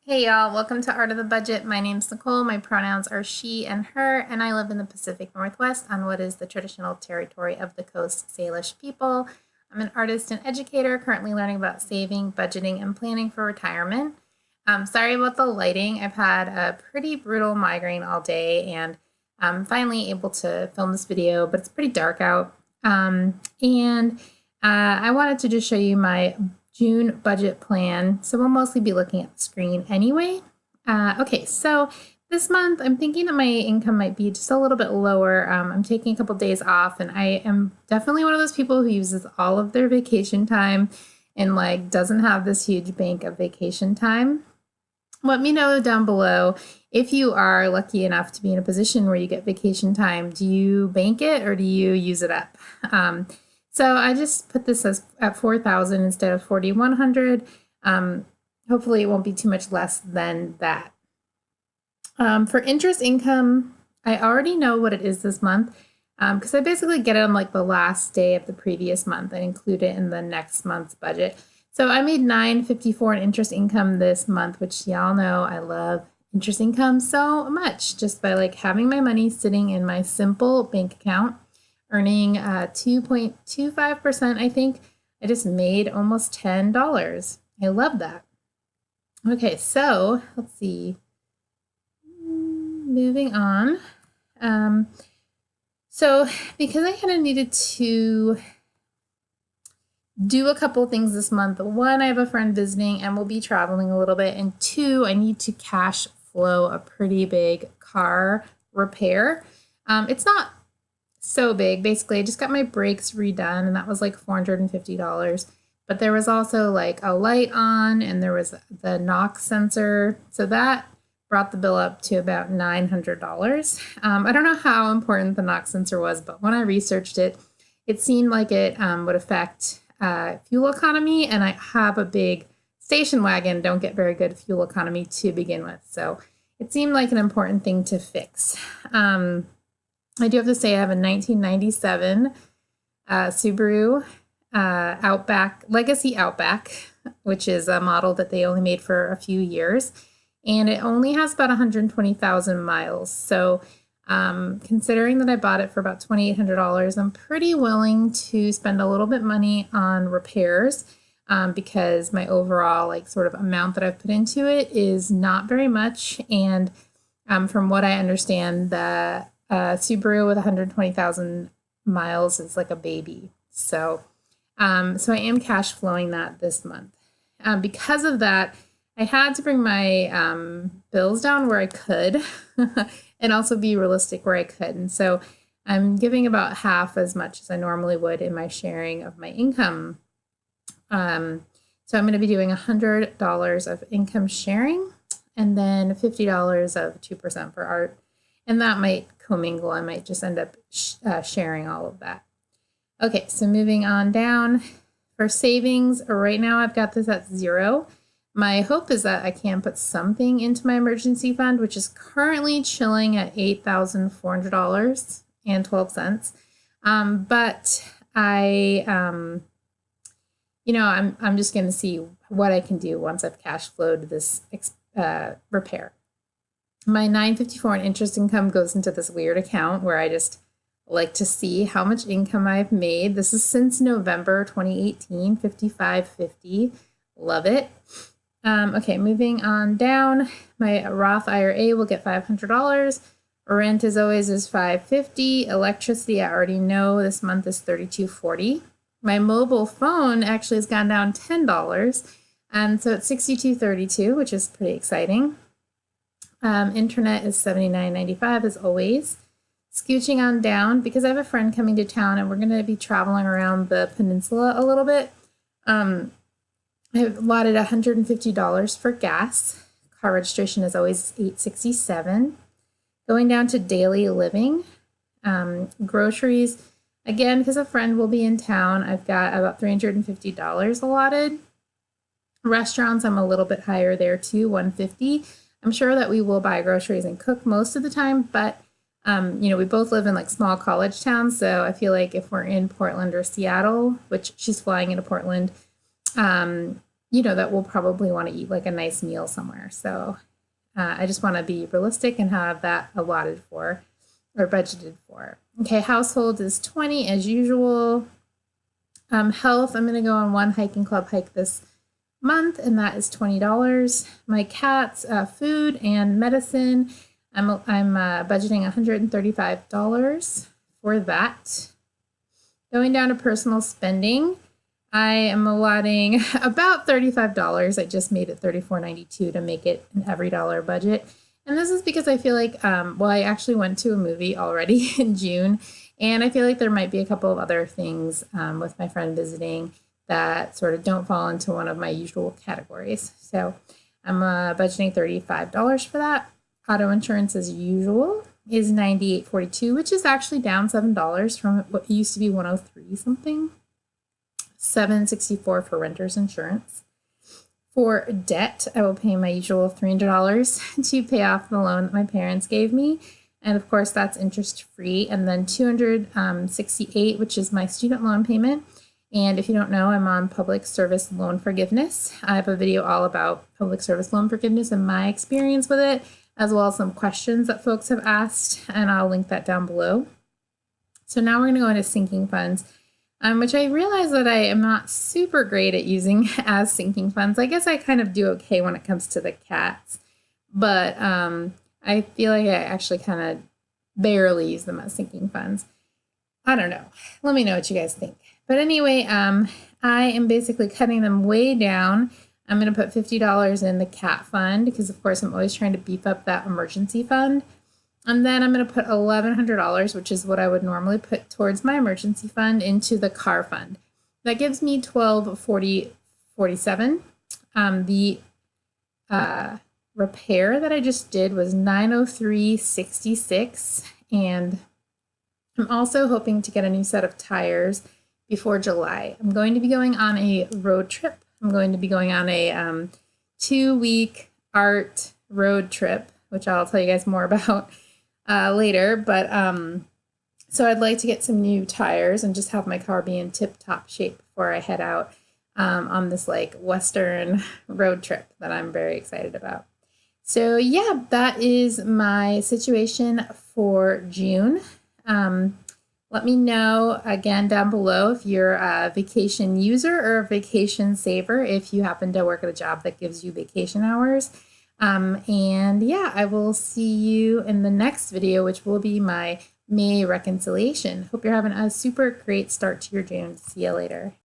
Hey y'all, welcome to Art of the Budget. My name's Nicole, my pronouns are she and her, and I live in the Pacific Northwest on what is the traditional territory of the Coast Salish people. I'm an artist and educator, currently learning about saving, budgeting, and planning for retirement. Sorry about the lighting. I've had a pretty brutal migraine all day, and I'm finally able to film this video, but it's pretty dark out. I wanted to just show you my June budget plan. So we'll mostly be looking at the screen anyway. Okay, so this month I'm thinking that my income might be just a little bit lower. I'm taking a couple days off, and I am definitely one of those people who uses all of their vacation time and like doesn't have this huge bank of vacation time. Let me know down below if you are lucky enough to be in a position where you get vacation time. Do you bank it or do you use it up? So I just put this as at 4,000 instead of 4,100. Hopefully it won't be too much less than that. For interest income, I already know what it is this month because I basically get it on like the last day of the previous month. I include it in the next month's budget. So I made $9.54 in interest income this month, which y'all know I love interest income so much just by like having my money sitting in my simple bank account, earning 2.25%, I think. I just made almost $10. I love that. Okay, so let's see. Moving on. So because I kind of needed to do a couple things this month. One, I have a friend visiting and we'll be traveling a little bit. And two, I need to cash flow a pretty big car repair. It's not so big. Basically, I just got my brakes redone and that was like $450. But there was also like a light on and there was the knock sensor. So that brought the bill up to about $900. I don't know how important the knock sensor was, but when I researched it, it seemed like it would affect fuel economy, and I have a big station wagon, don't get very good fuel economy to begin with. So it seemed like an important thing to fix. I do have to say I have a 1997 Subaru Outback, Legacy Outback, which is a model that they only made for a few years, and it only has about 120,000 miles. So considering that I bought it for about $2,800, I'm pretty willing to spend a little bit money on repairs because my overall like sort of amount that I've put into it is not very much. And from what I understand, the Subaru with 120,000 miles is like a baby. So, so I am cash flowing that this month. Because of that, I had to bring my bills down where I could and also be realistic where I could. And so I'm giving about half as much as I normally would in my sharing of my income. So I'm going to be doing $100 of income sharing and then $50 of 2% for art. And that might commingle. I might just end up sharing all of that. Okay, so moving on down. For savings, right now I've got this at 0. My hope is that I can put something into my emergency fund, which is currently chilling at $8,400.12. But I'm just going to see what I can do once I've cash flowed this repair. My $9.54 in interest income goes into this weird account where I just like to see how much income I've made. This is since November 2018, $55.50. Love it. Okay, moving on down, my Roth IRA will get $500. Rent, as always, is $550. Electricity, I already know this month is $32.40. My mobile phone actually has gone down $10, and so it's $62.32, which is pretty exciting. Internet is $79.95 as always. Scooching on down, because I have a friend coming to town and we're going to be traveling around the peninsula a little bit. I've allotted $150 for gas. Car registration is always $867. Going down to daily living. Groceries, again, because a friend will be in town, I've got about $350 allotted. Restaurants, I'm a little bit higher there too, $150. I'm sure that we will buy groceries and cook most of the time, but we both live in like small college towns, so I feel like if we're in Portland or Seattle, which she's flying into Portland, that we'll probably want to eat like a nice meal somewhere. So I just want to be realistic and have that allotted for or budgeted for. Okay, household is 20 as usual. Health, I'm going to go on one hiking club hike this month, and that is $20. My cats, food and medicine, I'm budgeting $135 for that. Going down to personal spending, I am allotting about $35. I just made it $34.92 to make it an every dollar budget. And this is because I feel like, I actually went to a movie already in June, and I feel like there might be a couple of other things with my friend visiting that sort of don't fall into one of my usual categories. So I'm budgeting $35 for that. Auto insurance, as usual, is $98.42, which is actually down $7 from what used to be $103 something. $7.64 for renter's insurance. For debt, I will pay my usual $300 to pay off the loan that my parents gave me. And of course, that's interest free. And then $268, which is my student loan payment. And if you don't know, I'm on public service loan forgiveness. I have a video all about public service loan forgiveness and my experience with it, as well as some questions that folks have asked, and I'll link that down below. So now we're going to go into sinking funds, which I realize that I am not super great at using as sinking funds. I guess I kind of do okay when it comes to the cats, but I feel like I actually kind of barely use them as sinking funds. I don't know. Let me know what you guys think. But anyway, I am basically cutting them way down. I'm going to put $50 in the cat fund because, of course, I'm always trying to beef up that emergency fund. And then I'm going to put $1,100, which is what I would normally put towards my emergency fund, into the car fund. That gives me $1,247. The repair that I just did was $903.66, and I'm also hoping to get a new set of tires before July. I'm going to be going on a road trip. I'm going to be going on a 2-week art road trip, which I'll tell you guys more about later. But so I'd like to get some new tires and just have my car be in tip-top shape before I head out on this like Western road trip that I'm very excited about. So yeah, that is my situation for June. Let me know again down below if you're a vacation user or a vacation saver, if you happen to work at a job that gives you vacation hours. And yeah, I will see you in the next video, which will be my May reconciliation. Hope you're having a super great start to your June. See you later.